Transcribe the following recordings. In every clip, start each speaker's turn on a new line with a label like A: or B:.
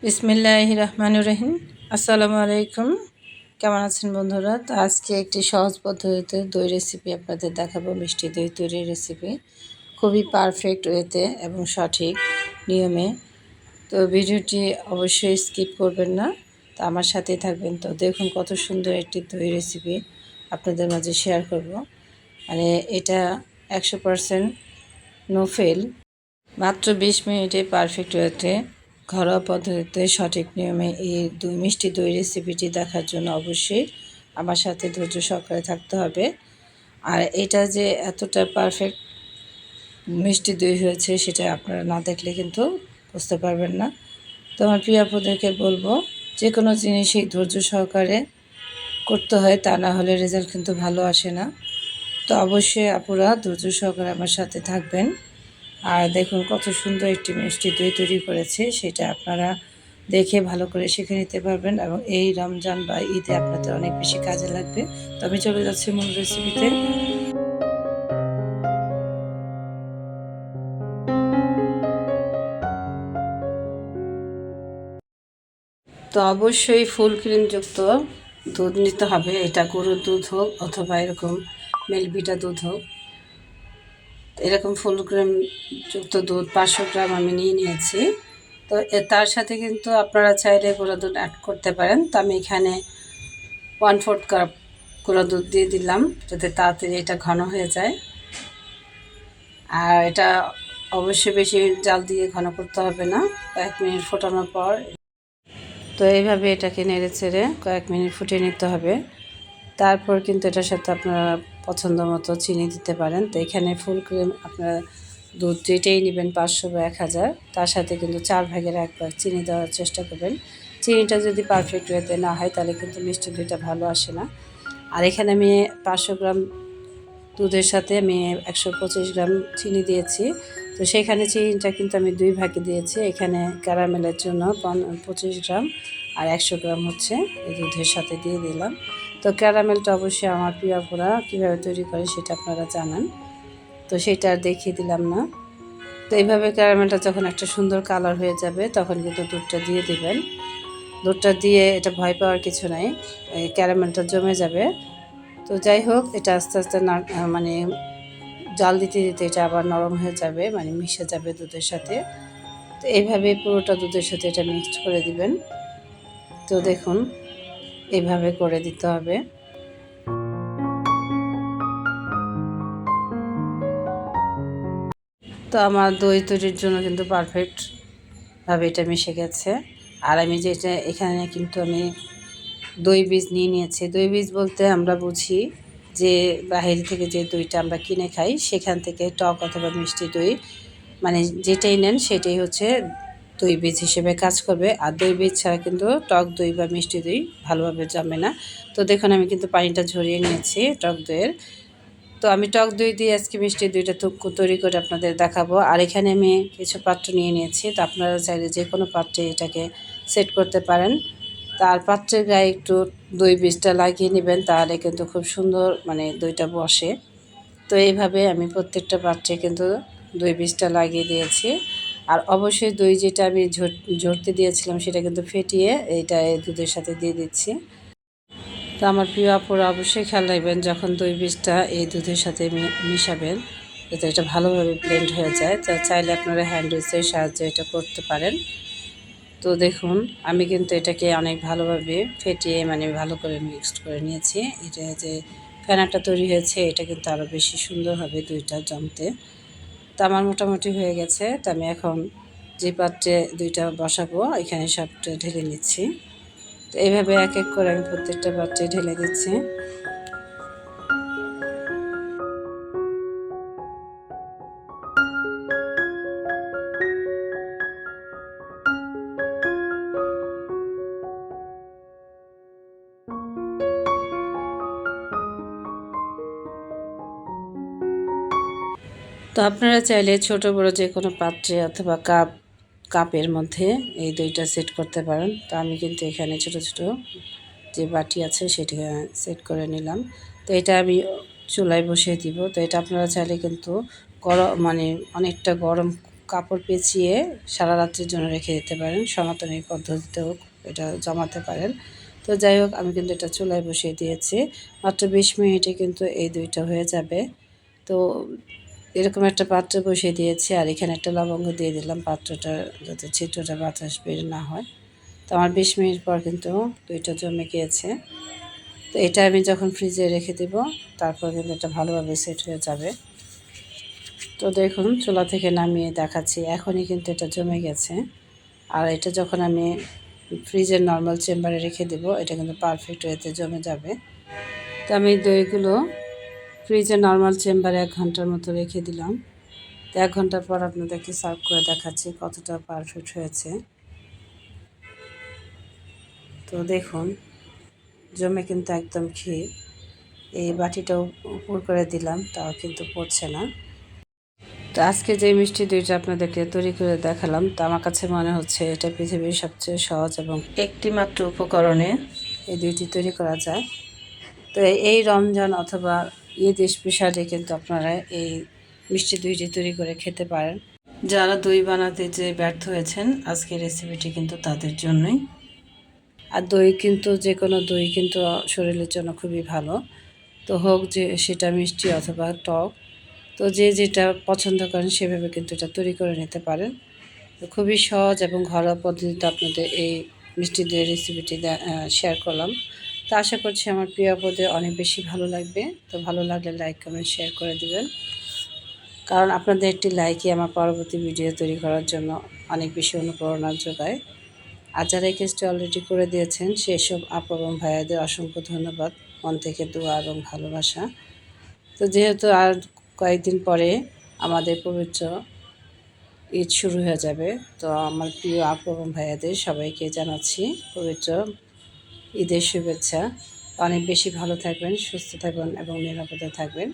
A: বিসমিল্লাহির রহমানির রহিম। আসসালামু আলাইকুম। কেমন আছেন বন্ধুরা? তো আজকে একটি সহজ পদ্ধতিতে দই রেসিপি আপনাদের দেখাবো। মিষ্টি দই তৈরির রেসিপি খুবই পারফেক্ট ওয়েতে এবং সঠিক নিয়মে। তো ভিডিওটি অবশ্যই স্কিপ করবেন না, তো আমার সাথেই থাকবেন। তো দেখুন কত সুন্দর একটি দই রেসিপি আপনাদের মাঝে শেয়ার করব। মানে এটা 100% নো ফেল। মাত্র 20 মিনিটে পারফেক্ট ওয়েতে ঘরোয়া পদ্ধতিতে সঠিক নিয়মে এই মিষ্টি দই রেসিপিটি দেখার জন্য অবশ্যই আমার সাথে ধৈর্য সহকারে থাকতে হবে। আর এটা যে এতটা পারফেক্ট মিষ্টি দই হয়েছে সেটা আপনারা না দেখলে কিন্তু বুঝতে পারবেন না। তো আমার প্রিয় আপুদেরকে বলবো, যে কোনো জিনিসই ধৈর্য সহকারে করতে হয়, তা না হলে রেজাল্ট কিন্তু ভালো আসে না। তো অবশ্যই আপুরা ধৈর্য সহকারে আমার সাথে থাকবেন। আর দেখুন কত সুন্দর একটি মিষ্টি দই তৈরি করেছে, সেটা আপনারা দেখে ভালো করে শিখে নিতে পারবেন এবং এই রমজান বা ঈদে আপনাদের অনেক বেশি কাজে লাগবে। তো আমি চলে যাচ্ছি মূল রেসিপিতে। তো অবশ্যই ফুল ক্রিমযুক্ত দুধ নিতে হবে। এটা গরুর দুধ হোক অথবা এরকম মেলভিটা দুধ হোক। এরকম ফুল ক্রিমযুক্ত দুধ 500 গ্রাম আমি নিয়েছি। তো তার সাথে কিন্তু আপনারা চাইলে গুঁড়া দুধ অ্যাড করতে পারেন। তো আমি এখানে 1/4 কাপ গুঁড়া দুধ দিয়ে দিলাম, যাতে তাড়াতাড়ি এটা ঘন হয়ে যায়। আর এটা অবশ্যই বেশি জাল দিয়ে ঘন করতে হবে না। কয়েক মিনিট ফোটানোর পর তো এইভাবে এটাকে নেড়ে চেড়ে কয়েক মিনিট ফুটিয়ে নিতে হবে। তারপর কিন্তু এটার সাথে আপনারা পছন্দ মতো চিনি দিতে পারেন। তো এখানে ফুল ক্রিম আপনারা দুধ যেটাই নেবেন 500 বা 1000, তার সাথে কিন্তু 4 ভাগের 1 ভাগ চিনি দেওয়ার চেষ্টা করবেন। চিনিটা যদি পারফেক্ট ওয়েতে না হয় তাহলে কিন্তু মিষ্টি দইটা ভালো আসে না। আর এখানে আমি 500 গ্রাম দুধের সাথে আমি 125 গ্রাম চিনি দিয়েছি। তো সেখানে চিনিটা কিন্তু আমি 2 ভাগে দিয়েছি। এখানে ক্যারামেলের জন্য 25 গ্রাম আর 100 গ্রাম হচ্ছে এই দুধের সাথে দিয়ে দিলাম। তো ক্যারামেলটা অবশ্যই আমার প্রিয় আপুরা কীভাবে তৈরি করে সেটা আপনারা জানান, তো সেটা আর দেখিয়ে দিলাম না। তো এইভাবে ক্যারামেলটা যখন একটা সুন্দর কালার হয়ে যাবে তখন কিন্তু দুধটা দিয়ে দিবেন। দুধটা দিয়ে এটা ভয় পাওয়ার কিছু নাই, ক্যারামেলটা জমে যাবে। তো যাই হোক, এটা আস্তে আস্তে না মানে জাল দিতে দিতে এটা আবার নরম হয়ে যাবে, মানে মিশে যাবে দুধের সাথে। তো এইভাবে পুরোটা দুধের সাথে এটা মিক্সড করে দিবেন। তো দেখুন এইভাবে করে দিতে হবে। তো আমার দই তৈরির জন্য কিন্তু পারফেক্টভাবে এটা মিশে গেছে। আর আমি যেটা এখানে কিন্তু আমি দই বীজ নিয়েছি। দই বীজ বলতে আমরা বুঝি যে বাইরে থেকে যে দইটা আমরা কিনে খাই সেখান থেকে টক অথবা মিষ্টি দই, মানে যেটাই নেন সেটাই হচ্ছে দই বীজ হিসেবে কাজ করবে। আর দই বীজ ছাড়া কিন্তু টক দই বা মিষ্টি দই ভালোভাবে জমে না। তো দেখুন আমি কিন্তু পানিটা ঝরিয়ে নিয়েছি টক দইয়ের। তো আমি টক দই দিয়ে আজকে মিষ্টি দইটা তৈরি করে আপনাদের দেখাবো। আর এখানে আমি কিছু পাত্র নিয়ে নিয়েছি। তো আপনারা চাইলে যে কোনো পাত্রে এটাকে সেট করতে পারেন। তার পাত্রের গায়ে একটু দই বীজটা লাগিয়ে নেবেন, তাহলে কিন্তু খুব সুন্দর মানে দইটা বসে। তো এইভাবে আমি প্রত্যেকটা পাত্রে কিন্তু দই বীজটা লাগিয়ে দিয়েছি। আর অবশ্যই দই যেটা আমি ঝরতে দিয়েছিলাম সেটা কিন্তু ফেটিয়ে এইটা দুধের সাথে দিয়ে দিচ্ছি। তো আমার প্রিয় আপুরা অবশ্যই খেয়াল রাখবেন যখন দই বীজটা এই দুধের সাথে মিশাবেন, যাতে এটা ভালোভাবে ব্লেন্ড হয়ে যায়। তো চাইলে আপনারা হ্যান্ড উইচের সাহায্যে এটা করতে পারেন। তো দেখুন আমি কিন্তু এটাকে অনেক ভালোভাবে ফেটিয়ে মানে ভালো করে মিক্সড করে নিয়েছি। এটা যে ফেনাটা তৈরি হয়েছে এটা কিন্তু আরও বেশি সুন্দর হবে দইটা জমতে। তো আমার মোটামুটি হয়ে গেছে। তো আমি এখন যে পাত্রে দুইটা বসাবো এখানে সবটা ঢেলে নিচ্ছি। তো এইভাবে এক এক করে আমি প্রত্যেকটা পাত্রে ঢেলে দিচ্ছি। তো আপনারা চাইলে ছোট বড় যে কোনো পাত্রে অথবা কাপের মধ্যে এই দইটা সেট করতে পারেন। তো আমি কিন্তু এখানে ছোট ছোট যে বাটি আছে সেটা সেট করে নিলাম। তো এটা আমি চুলায় বসিয়ে দিব। তো এটা আপনারা চাইলে কিন্তু গরম মানে অনেকটা গরম কাপড় পেঁচিয়ে সারা রাত্রির জন্য রেখে দিতে পারেন, সনাতনী পদ্ধতিতেও এটা জমাতে পারেন। তো যাই হোক, আমি কিন্তু এটা চুলায় বসিয়ে দিয়েছি, মাত্র 20 মিনিটে কিন্তু এই দুইটা হয়ে যাবে। তো এরকম একটা পাত্র বসিয়ে দিয়েছি, আর এখানে একটা লবঙ্গ দিয়ে দিলাম পাত্রটা যাতে ছিদ্রটা বাতাস বের না হয়। তো আমার 20 মিনিট পর কিন্তু দুইটা জমে গিয়েছে। তো এটা আমি যখন ফ্রিজে রেখে দেব, তারপর কিন্তু এটা ভালোভাবে সেট হয়ে যাবে। তো দেখুন, চুলা থেকে নামিয়ে দেখাচ্ছি, এখনই কিন্তু এটা জমে গেছে। আর এটা যখন আমি ফ্রিজের নর্মাল চেম্বারে রেখে দেব, এটা কিন্তু পারফেক্ট ওয়েতে জমে যাবে। তো আমি দইগুলো ফ্রিজের নর্মাল চেম্বারে 1 ঘন্টার মতো রেখে দিলাম। তো 1 ঘন্টা পর আপনাদেরকে সার্ভ করে দেখাচ্ছি কতটা পারফেক্ট হয়েছে। তো দেখুন, জমে কিন্তু একদম ক্ষীর। এই বাটিটাও উপর করে দিলাম, তাও কিন্তু পড়ছে না। তো আজকে যে মিষ্টি দইটা আপনাদেরকে তৈরি করে দেখালাম, তো আমার কাছে মনে হচ্ছে এটা পৃথিবীর সবচেয়ে সহজ এবং একটি মাত্র উপকরণে এই দইটি তৈরি করা যায়। তো এই রমজান অথবা ঈদ স্পেশালে কিন্তু আপনারা এই মিষ্টি দইটি তৈরি করে খেতে পারেন। যারা দই বানাতে যে ব্যর্থ হয়েছেন, আজকের রেসিপিটি কিন্তু তাদের জন্যই। আর দই কিন্তু যে কোনো দই কিন্তু শরীরের জন্য খুবই ভালো। তো হোক যে সেটা মিষ্টি অথবা টক, তো যে যেটা পছন্দ করেন সেভাবে কিন্তু এটা তৈরি করে নিতে পারেন। তো খুবই সহজ এবং ঘরোয়া পদ্ধতিতে আপনাদের এই মিষ্টি দইয়ের রেসিপিটি শেয়ার করলাম। তো আশা করছি আমার প্রিয় আপদের অনেক বেশি ভালো লাগবে। তো ভালো লাগলে লাইক কমেন্ট শেয়ার করে দিবেন, কারণ আপনাদের একটি লাইকই আমার পরবর্তী ভিডিও তৈরি করার জন্য অনেক বেশি অনুপ্রেরণা যোগায়। আর যারা এই কাজটি অলরেডি করে দিয়েছেন সেসব আপু এবং ভাইয়াদের অসংখ্য ধন্যবাদ, মন থেকে দোয়া এবং ভালোবাসা। তো যেহেতু আর কয়েকদিন পরে আমাদের পবিত্র ঈদ শুরু হয়ে যাবে, তো আমার প্রিয় আপু এবং ভাইয়াদের সবাইকে জানাচ্ছি পবিত্র ঈদের শুভেচ্ছা। অনেক বেশি ভালো থাকবেন, সুস্থ থাকবেন এবং নিরাপদে থাকবেন।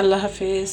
A: আল্লাহ হাফিজ।